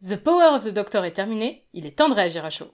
The Power of the Doctor est terminé, il est temps de réagir à chaud.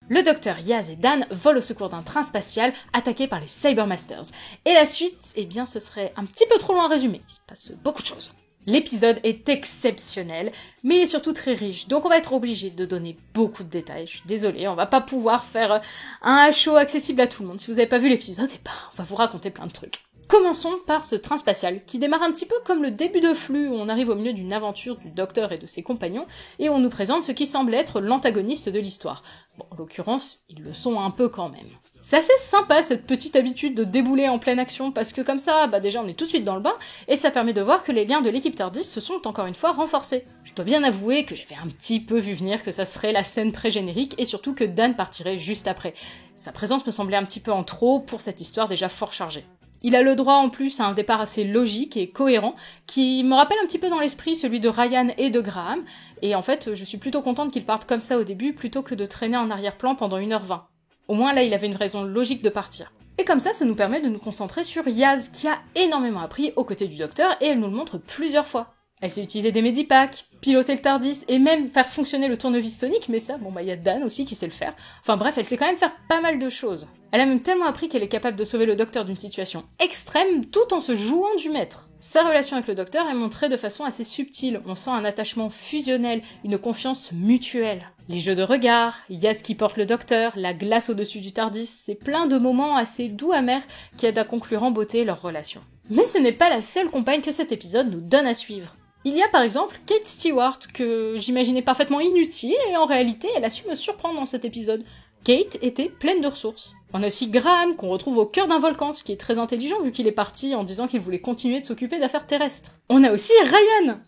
Le docteur, Yaz et Dan volent au secours d'un train spatial attaqué par les Cybermasters. Et la suite, eh bien ce serait un petit peu trop loin à résumer, il se passe beaucoup de choses. L'épisode est exceptionnel, mais il est surtout très riche, donc on va être obligé de donner beaucoup de détails. Je suis désolée, on va pas pouvoir faire un HO accessible à tout le monde. Si vous avez pas vu l'épisode, eh ben, on va vous raconter plein de trucs. Commençons par ce train spatial, qui démarre un petit peu comme le début de Flux, où on arrive au milieu d'une aventure du docteur et de ses compagnons, et on nous présente ce qui semble être l'antagoniste de l'histoire. Bon, en l'occurrence, ils le sont un peu quand même. C'est assez sympa cette petite habitude de débouler en pleine action, parce que comme ça, déjà on est tout de suite dans le bain, et ça permet de voir que les liens de l'équipe TARDIS se sont encore une fois renforcés. Je dois bien avouer que j'avais un petit peu vu venir que ça serait la scène pré-générique, et surtout que Dan partirait juste après. Sa présence me semblait un petit peu en trop pour cette histoire déjà fort chargée. Il a le droit en plus à un départ assez logique et cohérent, qui me rappelle un petit peu dans l'esprit celui de Ryan et de Graham, et en fait je suis plutôt contente qu'il parte comme ça au début, plutôt que de traîner en arrière-plan pendant 1h20. Au moins là il avait une raison logique de partir. Et comme ça nous permet de nous concentrer sur Yaz, qui a énormément appris aux côtés du docteur, et elle nous le montre plusieurs fois. Elle sait utiliser des medipacks, piloter le TARDIS, et même faire fonctionner le tournevis sonique, mais ça, y a Dan aussi qui sait le faire. Enfin bref, elle sait quand même faire pas mal de choses. Elle a même tellement appris qu'elle est capable de sauver le docteur d'une situation extrême, tout en se jouant du maître. Sa relation avec le docteur est montrée de façon assez subtile, on sent un attachement fusionnel, une confiance mutuelle. Les jeux de regard, Yaz qui porte le docteur, la glace au-dessus du TARDIS, c'est plein de moments assez doux amers qui aident à conclure en beauté leur relation. Mais ce n'est pas la seule compagne que cet épisode nous donne à suivre. Il y a par exemple Kate Stewart, que j'imaginais parfaitement inutile, et en réalité elle a su me surprendre dans cet épisode. Kate était pleine de ressources. On a aussi Graham, qu'on retrouve au cœur d'un volcan, ce qui est très intelligent vu qu'il est parti en disant qu'il voulait continuer de s'occuper d'affaires terrestres. On a aussi Ryan.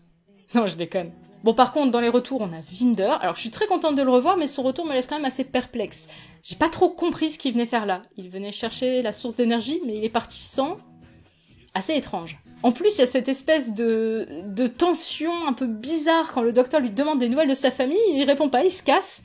Non, je déconne. Bon, par contre, dans les retours, on a Vinder. Alors, je suis très contente de le revoir, mais son retour me laisse quand même assez perplexe. J'ai pas trop compris ce qu'il venait faire là. Il venait chercher la source d'énergie, mais il est parti sans... Assez étrange. En plus, il y a cette espèce de tension un peu bizarre quand le docteur lui demande des nouvelles de sa famille, il répond pas, il se casse.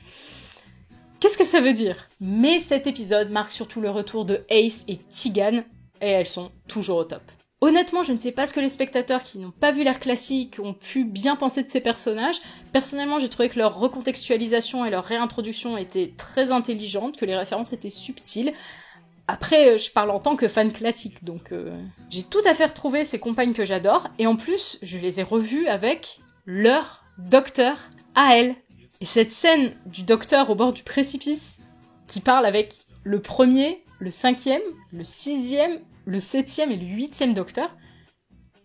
Qu'est-ce que ça veut dire? Mais cet épisode marque surtout le retour de Ace et Tegan, et elles sont toujours au top. Honnêtement, je ne sais pas ce que les spectateurs qui n'ont pas vu l'ère classique ont pu bien penser de ces personnages. Personnellement, j'ai trouvé que leur recontextualisation et leur réintroduction étaient très intelligentes, que les références étaient subtiles. Après, je parle en tant que fan classique, donc j'ai tout à fait retrouvé ces compagnes que j'adore, et en plus, je les ai revues avec leur docteur à elle. Et cette scène du docteur au bord du précipice, qui parle avec le premier, le 5e, le 6e, le 7e et le 8e docteur,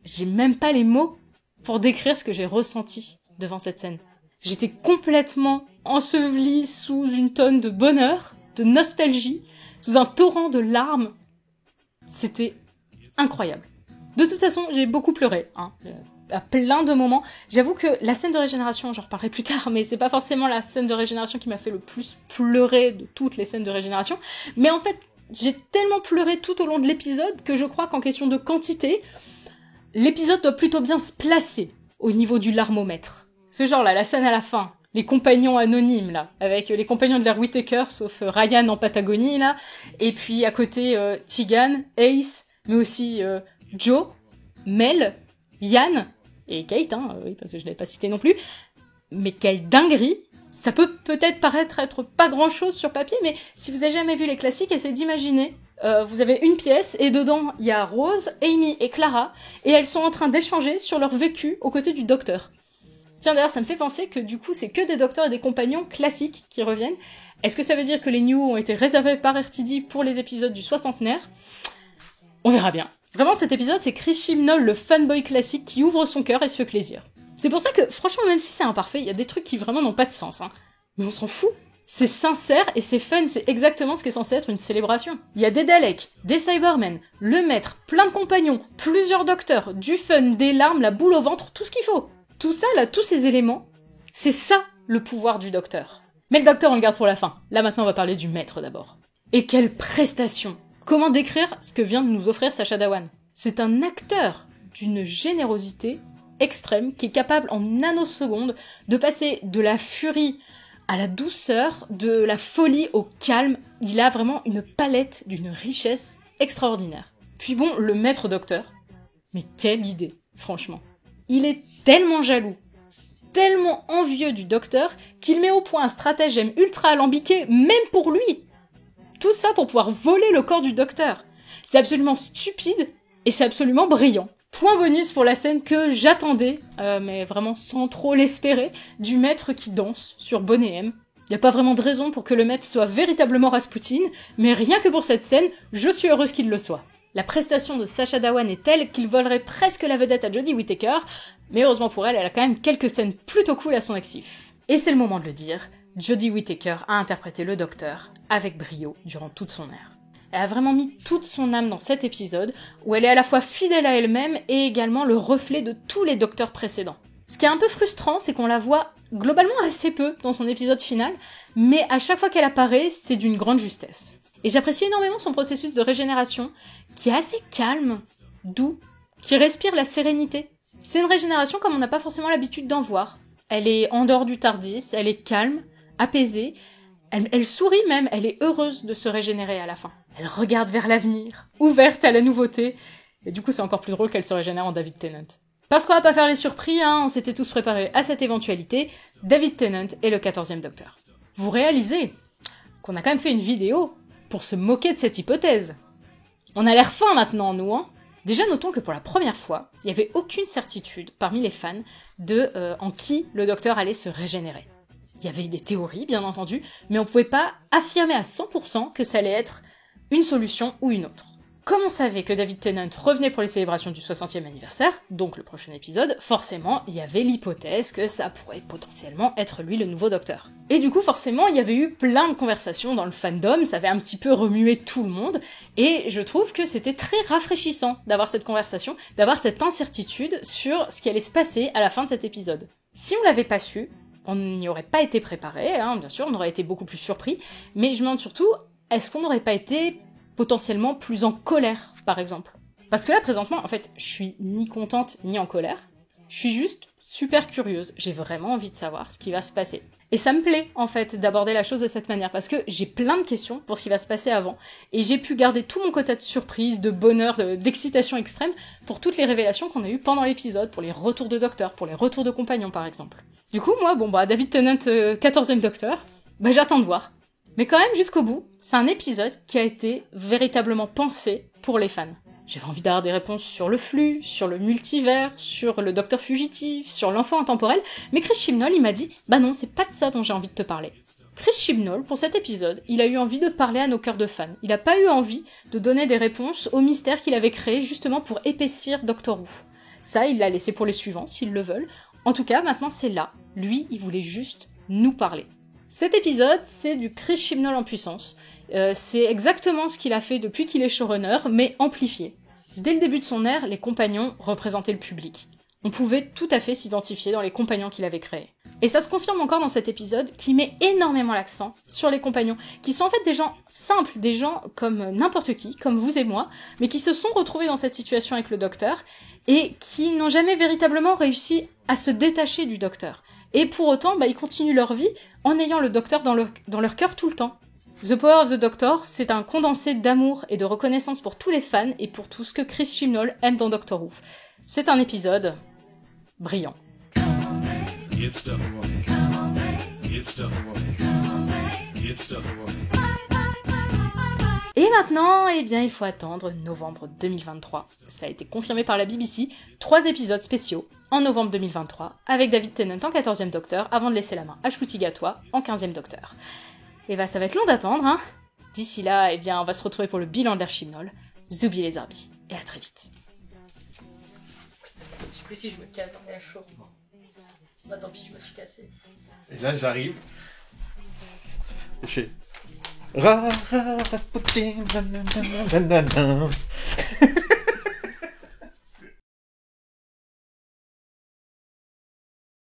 j'ai même pas les mots pour décrire ce que j'ai ressenti devant cette scène. J'étais complètement ensevelie sous une tonne de bonheur, de nostalgie, sous un torrent de larmes. C'était incroyable. De toute façon, j'ai beaucoup pleuré, à plein de moments. J'avoue que la scène de régénération, j'en reparlerai plus tard, mais c'est pas forcément la scène de régénération qui m'a fait le plus pleurer de toutes les scènes de régénération. Mais en fait, j'ai tellement pleuré tout au long de l'épisode que je crois qu'en question de quantité, l'épisode doit plutôt bien se placer au niveau du larmomètre. Ce genre-là, la scène à la fin, les compagnons anonymes, là, avec les compagnons de l'ère Whittaker, sauf Ryan en Patagonie, là, et puis à côté Tegan, Ace, mais aussi Joe, Mel, Yann, et Kate, oui, parce que je l'avais pas cité non plus, mais quelle dinguerie! Ça peut peut-être paraître être pas grand-chose sur papier, mais si vous avez jamais vu les classiques, essayez d'imaginer. Vous avez une pièce, et dedans, il y a Rose, Amy et Clara, et elles sont en train d'échanger sur leur vécu aux côtés du docteur. Tiens, d'ailleurs, ça me fait penser que du coup, c'est que des docteurs et des compagnons classiques qui reviennent. Est-ce que ça veut dire que les New ont été réservés par RTD pour les épisodes du 60aire? On verra bien. Vraiment, cet épisode, c'est Chris Chibnall, le fanboy classique, qui ouvre son cœur et se fait plaisir. C'est pour ça que, franchement, même si c'est imparfait, il y a des trucs qui vraiment n'ont pas de sens, Mais on s'en fout. C'est sincère et c'est fun, c'est exactement ce qui est censé être une célébration. Il y a des Daleks, des Cybermen, le maître, plein de compagnons, plusieurs docteurs, du fun, des larmes, la boule au ventre, tout ce qu'il faut. Tout ça, là, tous ces éléments, c'est ça, le pouvoir du docteur. Mais le docteur, on le garde pour la fin. Là, maintenant, on va parler du maître, d'abord. Et quelle prestation! Comment décrire ce que vient de nous offrir Sacha Dhawan? C'est un acteur d'une générosité extrême qui est capable, en nanosecondes, de passer de la furie à la douceur, de la folie au calme. Il a vraiment une palette d'une richesse extraordinaire. Puis bon, le maître docteur. Mais quelle idée, franchement. Il est tellement jaloux tellement envieux du docteur qu'il met au point un stratagème ultra alambiqué même pour lui. Tout ça pour pouvoir voler le corps du docteur. C'est absolument stupide et c'est absolument brillant. Point bonus pour la scène que j'attendais, mais vraiment sans trop l'espérer, du maître qui danse sur Bonnet M. Y a pas vraiment de raison pour que le maître soit véritablement Rasputin, mais rien que pour cette scène, je suis heureuse qu'il le soit. La prestation de Sacha Dhawan est telle qu'il volerait presque la vedette à Jodie Whittaker, mais heureusement pour elle, elle a quand même quelques scènes plutôt cool à son actif. Et c'est le moment de le dire, Jodie Whittaker a interprété le docteur avec brio durant toute son ère. Elle a vraiment mis toute son âme dans cet épisode, où elle est à la fois fidèle à elle-même et également le reflet de tous les docteurs précédents. Ce qui est un peu frustrant, c'est qu'on la voit globalement assez peu dans son épisode final, mais à chaque fois qu'elle apparaît, c'est d'une grande justesse. Et j'apprécie énormément son processus de régénération, qui est assez calme, doux, qui respire la sérénité. C'est une régénération comme on n'a pas forcément l'habitude d'en voir. Elle est en dehors du Tardis, elle est calme, apaisée, elle sourit même, elle est heureuse de se régénérer à la fin. Elle regarde vers l'avenir, ouverte à la nouveauté, et du coup c'est encore plus drôle qu'elle se régénère en David Tennant. Parce qu'on va pas faire les surpris, on s'était tous préparés à cette éventualité, David Tennant est le 14e Docteur. Vous réalisez qu'on a quand même fait une vidéo pour se moquer de cette hypothèse. On a l'air fin maintenant, nous, Déjà, notons que pour la première fois, il n'y avait aucune certitude parmi les fans de en qui le Docteur allait se régénérer. Il y avait des théories, bien entendu, mais on pouvait pas affirmer à 100% que ça allait être une solution ou une autre. Comme on savait que David Tennant revenait pour les célébrations du 60e anniversaire, donc le prochain épisode, forcément, il y avait l'hypothèse que ça pourrait potentiellement être lui le nouveau Docteur. Et du coup, forcément, il y avait eu plein de conversations dans le fandom, ça avait un petit peu remué tout le monde, et je trouve que c'était très rafraîchissant d'avoir cette conversation, d'avoir cette incertitude sur ce qui allait se passer à la fin de cet épisode. Si on l'avait pas su, on n'y aurait pas été préparé, bien sûr, on aurait été beaucoup plus surpris, mais je me demande surtout, est-ce qu'on n'aurait pas été potentiellement plus en colère, par exemple. Parce que là, présentement, en fait, je suis ni contente ni en colère, je suis juste super curieuse, j'ai vraiment envie de savoir ce qui va se passer. Et ça me plaît, en fait, d'aborder la chose de cette manière, parce que j'ai plein de questions pour ce qui va se passer avant, et j'ai pu garder tout mon côté de surprise, de bonheur, d'excitation extrême, pour toutes les révélations qu'on a eues pendant l'épisode, pour les retours de Docteur, pour les retours de compagnons, par exemple. Du coup, moi, David Tennant, 14e Docteur, j'attends de voir. Mais quand même, jusqu'au bout, c'est un épisode qui a été véritablement pensé pour les fans. J'avais envie d'avoir des réponses sur le flux, sur le multivers, sur le docteur fugitif, sur l'enfant intemporel, mais Chris Chibnall, il m'a dit « Bah non, c'est pas de ça dont j'ai envie de te parler ». Chris Chibnall, pour cet épisode, il a eu envie de parler à nos cœurs de fans. Il a pas eu envie de donner des réponses au mystère qu'il avait créé justement pour épaissir Doctor Who. Ça, il l'a laissé pour les suivants, s'ils le veulent. En tout cas, maintenant c'est là. Lui, il voulait juste nous parler. Cet épisode, c'est du Chris Chibnall en puissance. C'est exactement ce qu'il a fait depuis qu'il est showrunner, mais amplifié. Dès le début de son ère, les compagnons représentaient le public. On pouvait tout à fait s'identifier dans les compagnons qu'il avait créés. Et ça se confirme encore dans cet épisode, qui met énormément l'accent sur les compagnons, qui sont en fait des gens simples, des gens comme n'importe qui, comme vous et moi, mais qui se sont retrouvés dans cette situation avec le Docteur, et qui n'ont jamais véritablement réussi à se détacher du Docteur. Et pour autant, ils continuent leur vie en ayant le Docteur dans leur cœur tout le temps. The Power of the Doctor, c'est un condensé d'amour et de reconnaissance pour tous les fans et pour tout ce que Chris Chibnall aime dans Doctor Who. C'est un épisode brillant. Et maintenant, il faut attendre novembre 2023. Ça a été confirmé par la BBC, 3 épisodes spéciaux en novembre 2023, avec David Tennant en 14e Docteur, avant de laisser la main à Ncuti Gatwa en 15e Docteur. Et ça va être long d'attendre, D'ici là, on va se retrouver pour le bilan de l'ère Chibnall. Zoubi les Arby, et à très vite. Je sais plus si je me casse, on est à chaud. Tant pis, je me suis cassé. Et là, j'arrive. Je fais... Rasputin,